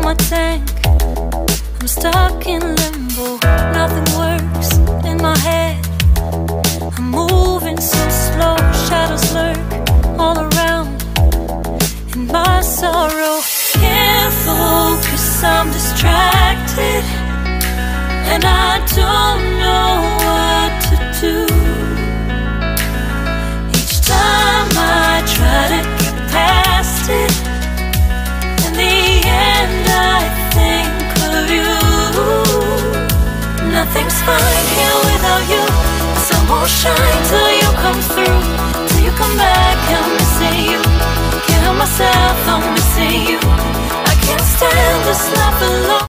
my tank. I'm stuck in limbo, nothing works in my head. I'm moving so slow, shadows lurk all around. In my sorrow, can't focus, I'm distracted, and I don't know what to do. Each time I try to get past it, in the end I think of you. Nothing's fine here without you. The sun won't shine till you come through. Till you come back, I'm missing you. Can't help myself, I'm missing you. I can't stand this life alone.